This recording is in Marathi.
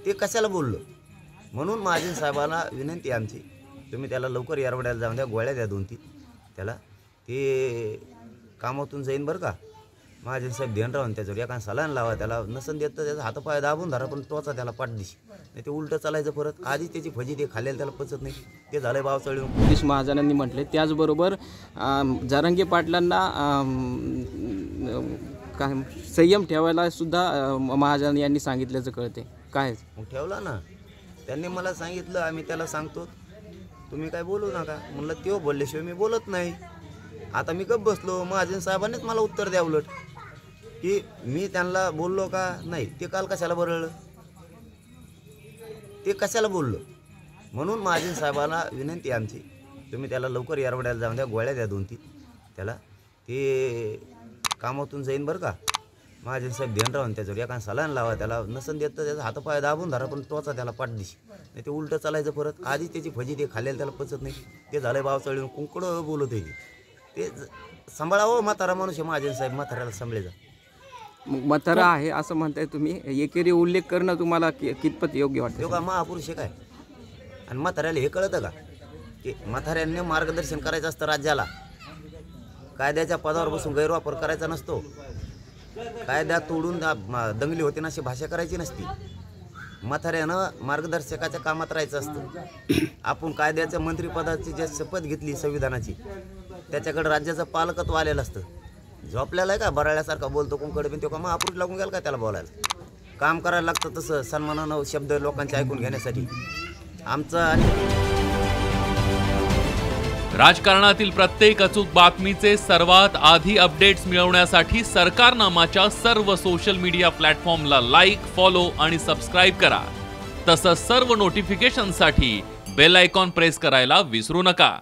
ते कशाला बोललो. म्हणून महाजन साहेबांना विनंती आहे आमची, तुम्ही त्याला लवकर येरवड्याला जाऊन द्या, गोळ्या द्या 2-3 त्याला, ते कामातून जाईन बरं का. महाजन साहेब ध्यान राहून त्याच्यावर एखादा सलाईन लावा त्याला, नसन देत तर त्याचा हातपाय दाबून धरा, पण तोचा त्याला पाठदिशी, नाही ते उलटं चालायचं परत. आधीच त्याची फजी ते खाल्लेलं त्याला पचत नाही, ते झालंय बावचळी. पोलीस महाजनांनी म्हटले. त्याचबरोबर जरांगे पाटलांना काय संयम ठेवायला सुद्धा महाजन यांनी सांगितल्याचं कळते. काय मग ठेवला ना त्यांनी, मला सांगितलं, आम्ही त्याला सांगतो तुम्ही काय बोलू नका. म्हणलं त्यो बोलल्याशिवाय मी बोलत नाही. आता मी गप्प बसलो. महाजन साहेबांनीच मला उत्तर द्या उलट की मी त्यांना बोललो का नाही, ते काल कशाला बरळलं, ते कशाला बोललो. म्हणून महाजन साहेबांना विनंती आहे आमची, तुम्ही त्याला लवकर येरवड्याला जाऊन द्या, गोळ्या द्या 2-3 त्याला, ते कामातून जाईन बरं का. महाजन साहेब ध्यान राहून त्याच्यावर एखादा सलाईन लावा त्याला, नसन देत तर त्याचा हातपाय दाबून धरा, पण तोचा त्याला पाठदिशी, नाही ते उलटं चालायचं परत. आधीच त्याची फजी ते खाल्लेलं त्याला पचत नाही, ते झालंय बावचळी. कुंकडं बोलत आहे ते सांभाळावं. म्हातारा माणूस आहे महाजन साहेब, म्हाताऱ्याला सांभाळे जा. मग म्हातारा आहे असं म्हणताय तुम्ही, एकेरी उल्लेख करणं तुम्हाला कितपत योग्य वाटतं? का महापुरुष आहे काय, आणि म्हाताऱ्याला हे कळतं का की म्हाताऱ्यांनी मार्गदर्शन करायचं असतं राज्याला. कायद्याच्या पदावर बसून गैरवापर करायचा नसतो. कायदा तोडून दंगली होते ना अशी भाषा करायची नसती. म्हाताऱ्यानं मार्गदर्शकाच्या कामात राहायचं असतं. आपण कायद्याच्या मंत्रिपदाची जे शपथ घेतली संविधानाची, त्याच्याकडे राज्याचं पालकत्व आलेलं असतं. झोपल्याला आहे का बराळ्यासारखा बोलतो कोणकडे, पण तो का महापुरुष लागून गेला का त्याला बोलायला. काम करायला लागतं तसं सन्मानानं शब्द लोकांचे ऐकून घेण्यासाठी. आमचं राजकारणातील प्रत्येक अचूक बातमीचे सर्वात आधी अपडेट्स मिळवण्यासाठी सरकारनामाच्या सर्व सोशल मीडिया प्लॅटफॉर्मला लाईक, फॉलो आणि सबस्क्राईब करा. तसंच सर्व नोटिफिकेशनसाठी बेल आयकॉन प्रेस करायला विसरू नका.